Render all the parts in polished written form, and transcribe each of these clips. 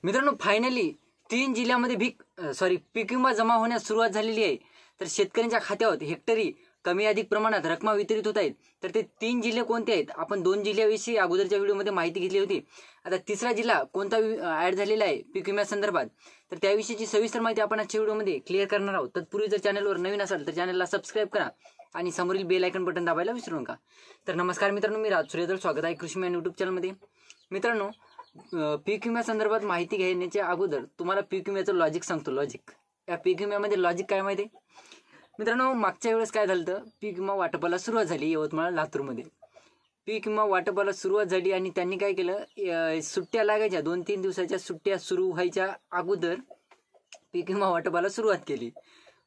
मित्रांनो फायनली 3 जिल्ह्यामध्ये पीक विमा जमा होण्यास सुरुवात झालेली आहे। तर शेतकऱ्यांच्या खात्यावर हेक्टरी कमी अधिक प्रमाणात रक्कम वितरित होत आहेत। तर ते 3 जिल्हे कोणते आहेत? आपण 2 जिल्ह्याविषयी अगोदरच्या व्हिडिओमध्ये माहिती घेतली होती। आता तिसरा जिल्हा कोणता ऍड झालेला आहे पीक विम्यासंदर्भात, तर त्याविषयीची सविस्तर माहिती आपण आजच्या व्हिडिओमध्ये क्लिअर करणार आहोत। तत्पूर्वी जर चॅनलवर नवीन असाल तर चॅनलला सबस्क्राईब करा आणि समोरील बेल आयकॉन बटन दाबायला विसरू नका। तर नमस्कार मित्रांनो, मी राज सूर्यदल, स्वागत आहे कृषी मॅन यूट्यूब चॅनलमध्ये। मित्रांनो, पीक विम्यासंदर्भात माहिती घेण्याच्या अगोदर तुम्हाला पीक विम्याचं लॉजिक सांगतो। या पीक विम्यामध्ये लॉजिक काय माहिती आहे मित्रांनो? मागच्या वेळेस काय झालं होतं, पीक विमा वाटपाला सुरुवात झाली यवतमाळ लातूरमध्ये। पीक विमा वाटपाला सुरुवात झाली आणि त्यांनी काय केलं, सुट्ट्या लागायच्या 2-3 दिवसाच्या सुट्ट्या सुरू व्हायच्या अगोदर पीक विमा वाटपाला सुरुवात केली।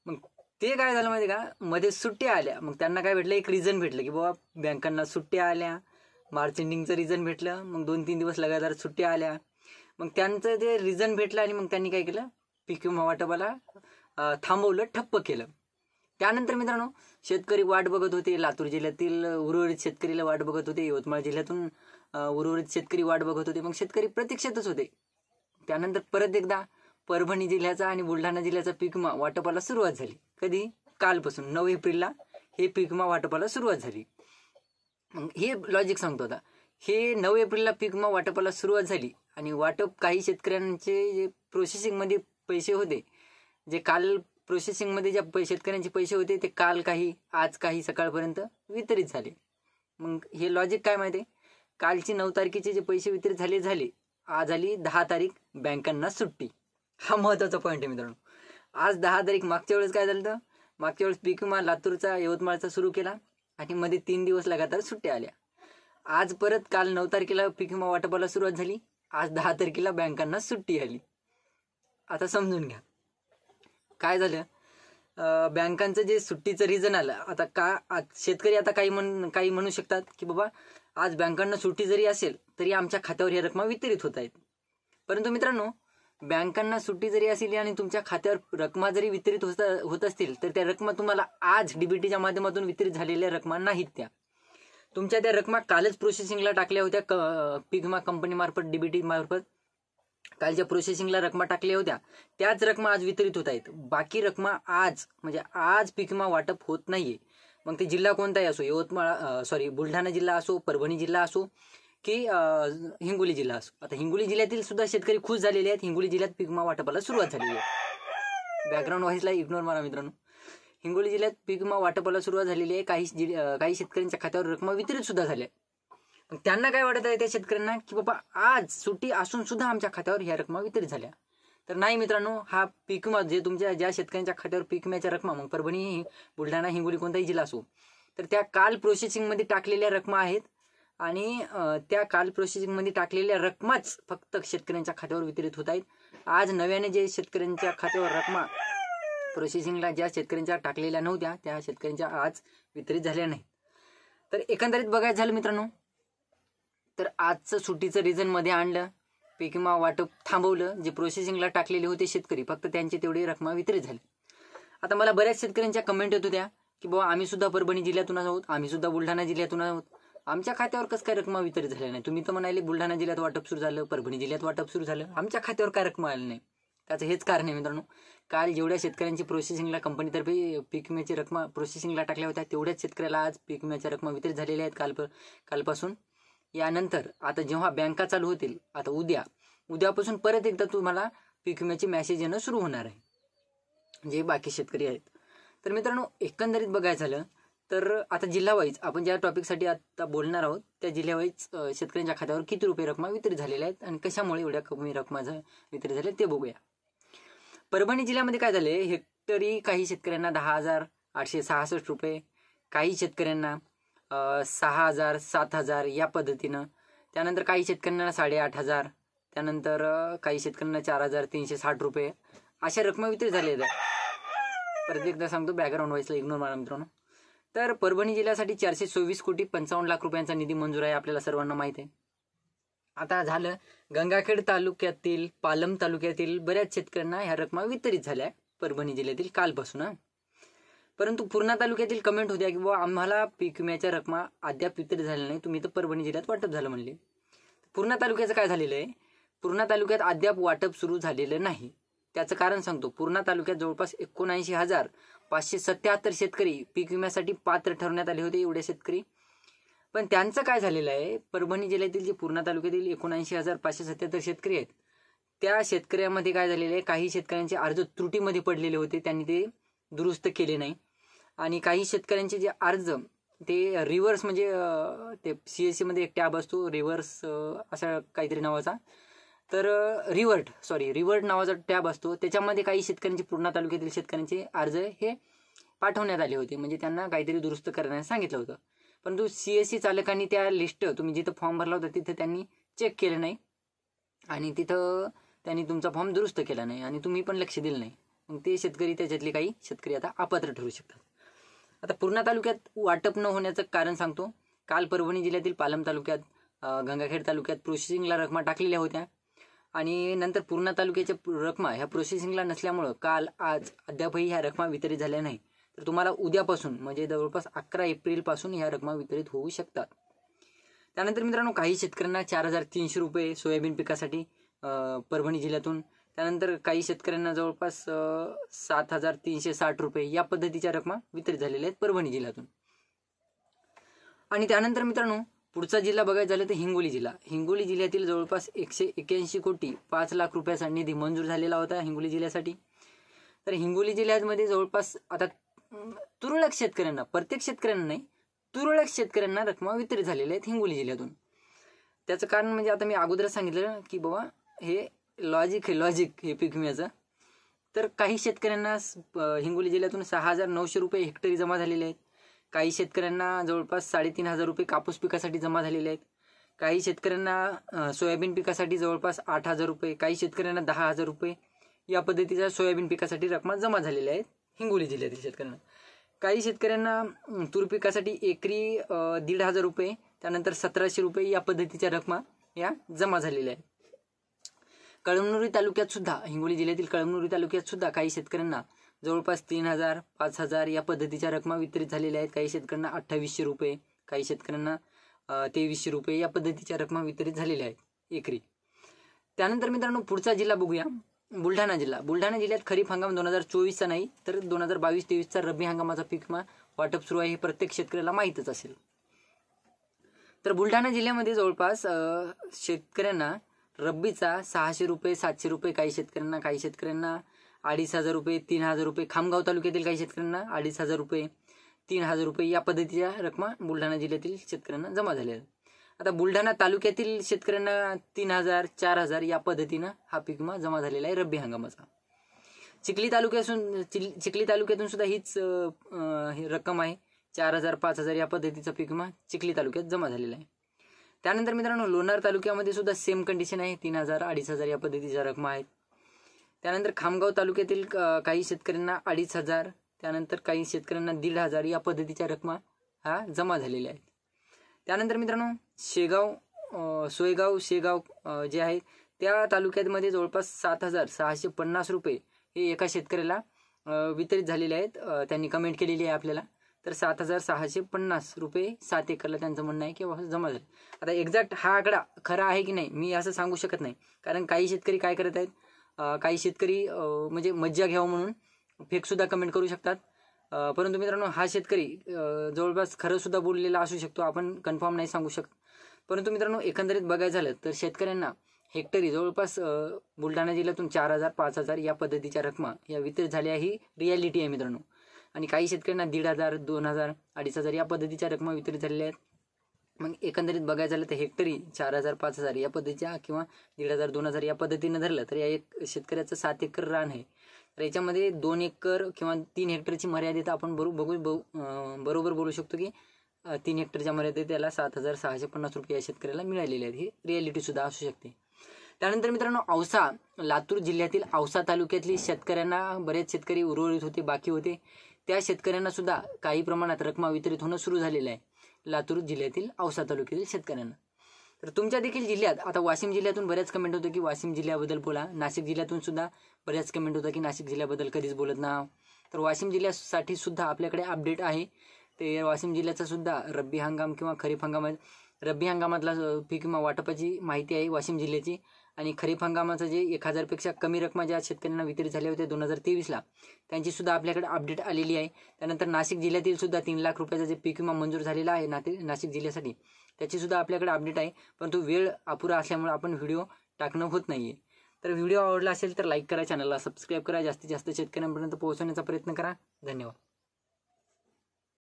मग ते काय झालं माहिती का, मध्ये सुट्ट्या आल्या। मग त्यांना काय भेटलं, एक रिझन भेटलं की बाबा बँकांना सुट्ट्या आल्या, मार्च एंडिंगचं रिझन भेटलं। मग 2-3 दिवस लगातार सुट्ट्या आल्या। मग त्यांचं ते रिझन भेटलं आणि मग त्यांनी काय केलं, पीक विमा वाटपाला थांबवलं, ठप्प केलं। त्यानंतर मित्रांनो शेतकरी वाट बघत होते। लातूर जिल्ह्यातील उर्वरित शेतकरीला वाट बघत होते, यवतमाळ जिल्ह्यातून उर्वरित शेतकरी वाट बघत होते। मग शेतकरी प्रतीक्षेतच होते। त्यानंतर परत एकदा परभणी जिल्ह्याचा आणि बुलढाणा जिल्ह्याचा पीक विमा वाटपाला सुरुवात झाली। कधी? कालपासून 9 एप्रिलला हे पीक विमा वाटपाला सुरुवात झाली। मग हे लॉजिक सांगतो आता। हे 9 एप्रिलला पीक विमा वाटपाला सुरुवात झाली आणि वाटप काही शेतकऱ्यांचे जे प्रोसेसिंगमध्ये पैसे होते, जे काल प्रोसेसिंगमध्ये ज्या शेतकऱ्यांचे पैसे होते ते काल काही, आज काही सकाळपर्यंत वितरित झाले। मग हे लॉजिक काय माहिती आहे, कालची 9 तारखेचे जे पैसे वितरित झाले, आज आली 10 तारीख, बँकांना सुट्टी। हा महत्त्वाचा पॉईंट आहे मित्रांनो। आज 10 तारीख, मागच्या वेळेस काय झालं होतं, मागच्या वेळेस पीक विमा लातूरचा यवतमाळचा सुरू केला आणि मध्ये 3 दिवस लगातार सुट्ट्या आल्या। आज परत काल 9 तारखेला पीक विमा वाटपाला सुरुवात झाली, आज 10 तारखेला बँकांना सुट्टी आली। आता समजून घ्या काय झालं, बँकांचं जे सुट्टीचं रिझन आलं। आता शेतकरी आता काही म्हणू शकतात की बाबा आज बँकांना सुट्टी जरी असेल तरी आमच्या खात्यावर ह्या रकमा वितरित होत आहेत। परंतु मित्रांनो, बँकांना सुट्टी जरी असेल आणि तुमच्या खात्यावर रकमा जरी वितरित होत असतील तर त्या रकमा तुम्हाला आज डीबीटीच्या माध्यमातून वितरित झालेल्या रकमा नाहीत। तुमच्या त्या रकमा कालच प्रोसेसिंगला टाकल्या होत्या, पीक विमा कंपनीमार्फत, डीबीटी मार्फत कालच्या प्रोसेसिंगला रकमा टाकल्या होत्या, त्याच रकमा आज वितरित होत आहेत। बाकी रकमा आज पीक विमा वाटप होत नाहीये। मग ते जिल्हा कोणताही असो, बुलढाणा जिल्हा असो, परभणी जिल्हा असो की हिंगोली जिल्हा असो। आता हिंगोली जिल्ह्यातील सुद्धा शेतकरी खुश झालेले आहेत। हिंगोली जिल्ह्यात पीक विमा वाटपाला सुरुवात झालेली आहे। बॅकग्राऊंड व्हॉइसला इग्नोर मारा मित्रांनो। हिंगोली जिल्ह्यात पीक विमा वाटपाला सुरुवात झालेली आहे। काही शेतकऱ्यांच्या खात्यावर रकमा वितरित सुद्धा झाल्या। त्यांना काय वाटत आहे त्या शेतकऱ्यांना की बाबा आज सुट्टी असून सुद्धा आमच्या खात्यावर ह्या रकमा वितरित झाल्या। तर नाही मित्रांनो, हा पीक विमा जे तुमच्या ज्या शेतकऱ्यांच्या खात्यावर पीक विम्याच्या रकमा, मग परभणी, बुलढाणा, हिंगोली कोणताही जिल्हा असो, तर त्या काल प्रोसेसिंगमध्ये टाकलेल्या रकमा आहेत आणि त्या काल प्रोसेसिंगमध्ये टाकलेल्या रकमाच फक्त शेतकऱ्यांच्या खात्यावर वितरित होत आहेत। आज नव्याने जे शेतकऱ्यांच्या खात्यावर रकमा प्रोसेसिंगला ज्या शेतकऱ्यांच्या टाकलेल्या नव्हत्या त्या शेतकऱ्यांच्या आज वितरित झाल्या नाहीत। तर एकंदरीत बघायचं झालं मित्रांनो, तर आजचं सुट्टीचं रिझन मध्ये आणलं, पीक विमा वाटप थांबवलं, जे प्रोसेसिंगला टाकलेले होते शेतकरी फक्त त्यांची तेवढी रकमा वितरित झाली। आता मला बऱ्याच शेतकऱ्यांच्या कमेंट येत होत्या की बाबा आम्ही सुद्धा परभणी जिल्ह्यातून आहोत, आम्ही सुद्धा बुलढाणा जिल्ह्यातून आहोत, आमच्या खात्यावर कसं काय रकमा वितरित झाल्या नाही? तुम्ही तर म्हणाले बुलढाणा जिल्ह्यात वाटप सुरू झालं, परभणी जिल्ह्यात वाटप सुरू झालं, आमच्या खात्यावर काय रकमा आली नाही? त्याचं हेच कारण आहे मित्रांनो, काल जेवढ्या शेतकऱ्यांची प्रोसेसिंगला कंपनीतर्फे पीक विम्याची रकमा प्रोसेसिंगला टाकल्या होत्या तेवढ्याच शेतकऱ्याला आज पीक विम्याच्या रकमा वितरित झालेल्या आहेत कालपासून। यानंतर आता जेव्हा बँका चालू होतील, आता उद्यापासून परत एकदा तुम्हाला पीक विम्याची मेसेज येणं सुरू होणार आहे, जे बाकी शेतकरी आहेत। तर मित्रांनो, एकंदरीत बघायचं झालं तर आता जिल्हा वाईज आपण ज्या टॉपिकसाठी आता बोलणार आहोत त्या जिल्हा वाईज शेतकऱ्यांच्या खात्यावर किती रुपये रकमा वितरित झालेल्या आहेत आणि कशामुळे एवढ्या कमी रकमा वितरित झाल्या ते बघूया। परभणी जिल्ह्यामध्ये काय झाले, हेक्टरी काही शेतकऱ्यांना 10,866 रुपये, काही शेतकऱ्यांना 6,000, 7,000 या पद्धतीनं, त्यानंतर काही शेतकऱ्यांना 8,500, त्यानंतर काही शेतकऱ्यांना 4,360 रुपये अशा रकमा वितरित झाल्या आहेत। परत एकदा सांगतो, बॅकग्राऊंड व्हॉइसला इग्नोर मारा मित्रांनो। तर परभणी जिल्ह्यासाठी 424,55,00,000 रुपयांचा निधी मंजूर आहे, आपल्याला सर्वांना माहित आहे। आता झालं गंगाखेड तालुक्यातील, पालम तालुक्यातील बऱ्याच शेतकऱ्यांना ह्या रकमा वितरित झाल्या परभणी जिल्ह्यातील कालपासून। परंतु पूर्णा तालुक्यातील कमेंट होत्या की बाबा आम्हाला पीक विम्याच्या रकमा अद्याप वितरित झाल्या नाही, तुम्ही तर परभणी जिल्ह्यात वाटप झालं म्हणले। पूर्णा तालुक्याचं काय झालेलं आहे, पूर्णा तालुक्यात अद्याप वाटप सुरू झालेलं नाही. त्याचं कारण सांगतो. पूर्णा तालुक्यात जवळपास 79,577 शेतकरी पीक विम्यासाठी पात्र ठरवण्यात आले होते. एवढे शेतकरी, पण त्यांचं काय झालेलं आहे, परभणी जिल्ह्यातील जे पूर्णा तालुक्यातील 79,577 शेतकरी आहेत, त्या शेतकऱ्यामध्ये काय झालेलं आहे, काही शेतकऱ्यांचे अर्ज त्रुटीमध्ये पडलेले होते, त्यांनी ते दुरुस्त केले नाही. आणि काही शेतकऱ्यांचे जे अर्ज ते रिव्हर्स, म्हणजे ते CSC मध्ये एक टॅब असतो रिव्हर्स असा काहीतरी नावाचा, तर रिव्हर्ट नावाचा टॅब असतो, त्याच्यामध्ये काही शेतकऱ्यांचे, पूर्णा तालुक्यातील शेतकऱ्यांचे अर्ज हे पाठवण्यात आले होते, म्हणजे त्यांना काहीतरी दुरुस्त करण्यास सांगितलं होतं. परंतु CSC चालकांनी त्या लिस्ट, तुम्ही जिथं फॉर्म भरला होता तिथं त्यांनी चेक केलं नाही आणि तिथं त्यांनी तुमचा फॉर्म दुरुस्त केला नाही आणि तुम्ही पण लक्ष दिलं नाही. मग ते शेतकरी, त्याच्यातले काही शेतकरी आता अपात्र ठरू शकतात. आता पूर्णा तालुक्यात वाटप न होण्याचं कारण सांगतो. काल परभणी जिल्ह्यातील पालम तालुक्यात, गंगाखेड तालुक्यात प्रोसेसिंगला रकमा टाकलेल्या होत्या आणि नंतर पूर्णा तालुक्याच्या रकमा ह्या प्रोसेसिंगला नसल्यामुळं काल आज अद्यापही ह्या रकमा वितरित झाल्या नाही. तर तुम्हाला उद्यापासून म्हणजे जवळपास 11 एप्रिलपासून ह्या रकमा वितरित होऊ शकतात. त्यानंतर मित्रांनो, काही शेतकऱ्यांना 4,300 रुपये सोयाबीन पिकासाठी परभणी जिल्ह्यातून, त्यानंतर काही शेतकऱ्यांना जवळपास 7,360 रुपये या पद्धतीच्या रकमा वितरित झालेल्या आहेत परभणी जिल्ह्यातून. आणि त्यानंतर मित्रांनो, पुढचा जिल्हा बघायचं झालं तर हिंगोली जिल्हा. हिंगोली जिल्ह्यातील जवळपास 181 कोटी 5 लाख रुपयाचा निधी मंजूर झालेला होता हिंगोली जिल्ह्यासाठी. तर हिंगोली जिल्ह्यामध्ये जवळपास आता तुरळक शेतकऱ्यांना, प्रत्येक शेतकऱ्यांना नाही, तुरळक शेतकऱ्यांना रकमा वितरित झालेल्या आहेत हिंगोली जिल्ह्यातून. त्याचं कारण म्हणजे आता मी अगोदरच सांगितलं की बाबा हे लॉजिक हे पीक विम्याचं. तर काही शेतकऱ्यांना हिंगोली जिल्ह्यातून 6,900 रुपये हेक्टरी जमा झालेले आहेत. काही शेतकऱ्यांना जवळपास 3,500 रुपये कापूस पिकासाठी जमा झालेले आहेत. काही शेतकऱ्यांना सोयाबीन पिकासाठी जवळपास 8,000 रुपये, काही शेतकऱ्यांना 10,000 रुपये या पद्धतीच्या सोयाबीन पिकासाठी रकमा जमा झालेल्या आहेत हिंगोली जिल्ह्यातील शेतकऱ्यांना. काही शेतकऱ्यांना तूर पिकासाठी एकरी 1,500 रुपये, त्यानंतर 1,700 रुपये या पद्धतीच्या रकमा या जमा झालेल्या आहेत. कळमनुरी तालुक्यात सुद्धा, हिंगोली जिल्ह्यातील कळमनुरी तालुक्यात सुद्धा काही शेतकऱ्यांना जवळपास 3,000, 5,000 या पद्धतीच्या रकमा वितरित झालेल्या आहेत. काही शेतकऱ्यांना 2,800 रुपये, काही शेतकऱ्यांना 2,300 रुपये या पद्धतीच्या रकमा वितरित झालेल्या आहेत एकरी. त्यानंतर मित्रांनो, पुढचा जिल्हा बघूया, बुलढाणा जिल्हा. बुलढाणा जिल्ह्यात खरीप हंगाम 2024चा नाही तर 2022-23चा रब्बी हंगामाचा पीक विमा वाटप सुरू आहे, हे प्रत्येक शेतकऱ्याला माहीतच असेल. तर बुलढाणा जिल्ह्यामध्ये जवळपास शेतकऱ्यांना रब्बीचा 600 रुपये, 700 रुपये, काही शेतकऱ्यांना 2,500 रुपये, 3,000 रुपये, खामगाव तालुक्यातील काही शेतकऱ्यांना 2,500 रुपये, 3,000 रुपये या पद्धतीच्या रकमा बुलढाणा जिल्ह्यातील शेतकऱ्यांना जमा झाल्या आहेत. आता बुलढाणा तालुक्यातील शेतकऱ्यांना 3,000, 4,000 या पद्धतीनं हा पीक विमा जमा झालेला आहे रब्बी हंगामाचा. चिखली तालुक्यातून सुद्धा हीच रक्कम आहे, 4,000, 5,000 या पद्धतीचा पीक विमा चिखली तालुक्यात जमा झालेला आहे. त्यानंतर मित्रांनो, लोणार तालुक्यामध्ये सुद्धा सेम कंडिशन आहे, 3,000, 2,500 या पद्धतीच्या रकमा आहेत. त्यानंतर खामगाव तालुक्यातील काही शेतकऱ्यांना 2,500, त्यानंतर काही शेतकऱ्यांना 1,500 या पद्धतीच्या रकमा हा जमा झालेल्या आहेत. त्यानंतर मित्रांनो, सोयगाव शेगाव जे आहे त्या तालुक्यामध्ये जवळपास 7,650 रुपये हे एका शेतकऱ्याला वितरित झालेले आहेत. त्यांनी कमेंट केलेली आहे आपल्याला. तर 7,650 रुपये 7 एकरला त्यांचं म्हणणं आहे किंवा जमा झाले. आता एक्झॅक्ट हा आकडा खरा आहे की नाही मी असं सांगू शकत नाही, कारण काही शेतकरी काय करत आहेत, काही शेतकरी म्हणजे मज्जा घ्यावं म्हणून फेकसुद्धा कमेंट करू शकतात. परंतु मित्रांनो, हा शेतकरी जवळपास खरं सुद्धा बोललेला असू शकतो, आपण कन्फर्म नाही सांगू शकत. परंतु मित्रांनो, एकंदरीत बघायचं झालं तर शेतकऱ्यांना हेक्टरी जवळपास बुलढाणा जिल्ह्यातून 4,000, 5,000 या पद्धतीच्या रकमा या वितरित झाल्या ही रियालिटी आहे मित्रांनो. आणि काही शेतकऱ्यांना 1,500, 2,000, 2,500 या पद्धतीच्या रकमा वितरित झालेल्या आहेत. मग एकंदरीत बघायचं झालं तर हेक्टरी 4,000, 5,000 या पद्धतीच्या किंवा 1,500, 2,000 या पद्धतीनं धरलं तर या एक शेतकऱ्याचं 7 एकर रान आहे. तर याच्यामध्ये 2 एकर किंवा 3 हेक्टरची मर्यादित आपण बरोबर बोलू शकतो की 3 हेक्टरच्या मर्यादित त्याला 7,650 रुपये या शेतकऱ्याला मिळालेले आहेत. ही रियालिटी सुद्धा असू शकते. त्यानंतर मित्रांनो, औसा, लातूर जिल्ह्यातील औसा तालुक्यातली शेतकऱ्यांना बरेच शेतकरी उर्वरित होते, बाकी होते, त्या शेतकऱ्यांना सुद्धा काही प्रमाणात रकमा वितरित होणं सुरू झालेलं आहे लातूर जिल्ह्यातील औसा तालुक्यातील शेतकऱ्यांना. तर तुमच्या देखील जिल्ह्यात, आता वाशिम जिल्ह्यातून बऱ्याच कमेंट होतं की वाशिम जिल्ह्याबद्दल बोला, नाशिक जिल्ह्यातून सुद्धा बऱ्याच कमेंट होतं की नाशिक जिल्ह्याबद्दल कधीच बोलत ना. तर वाशिम जिल्ह्यासाठी सुद्धा आपल्याकडे अपडेट आहे. ते वाशिम जिल्ह्याचा सुद्धा रब्बी हंगाम किंवा खरीप हंगाम, रब्बी हंगामातला पीक विमा वाटपाची माहिती आहे वाशिम जिल्ह्याची. आणि खरीप हंगामाचं जे 1000पेक्षा कमी रकमा ज्या शेतकऱ्यांना वितरित झाल्या होत्या 2023ला, त्यांची सुद्धा आपल्याकडे अपडेट आलेली आहे. त्यानंतर नाशिक जिल्ह्यातील सुद्धा 3 लाख रुपयाचा जे पीक विमा मंजूर झालेला आहे नाशिक जिल्ह्यासाठी, त्याची सुद्धा आपल्याकडे अपडेट आहे. परंतु वेळ अपुरा असल्यामुळे आपण व्हिडिओ टाकणं होत नाहीये. तर व्हिडिओ आवडला असेल तर लाईक करा, चॅनलला सबस्क्राईब करा, जास्तीत जास्त शेतकऱ्यांपर्यंत पोहोचवण्याचा प्रयत्न करा. धन्यवाद.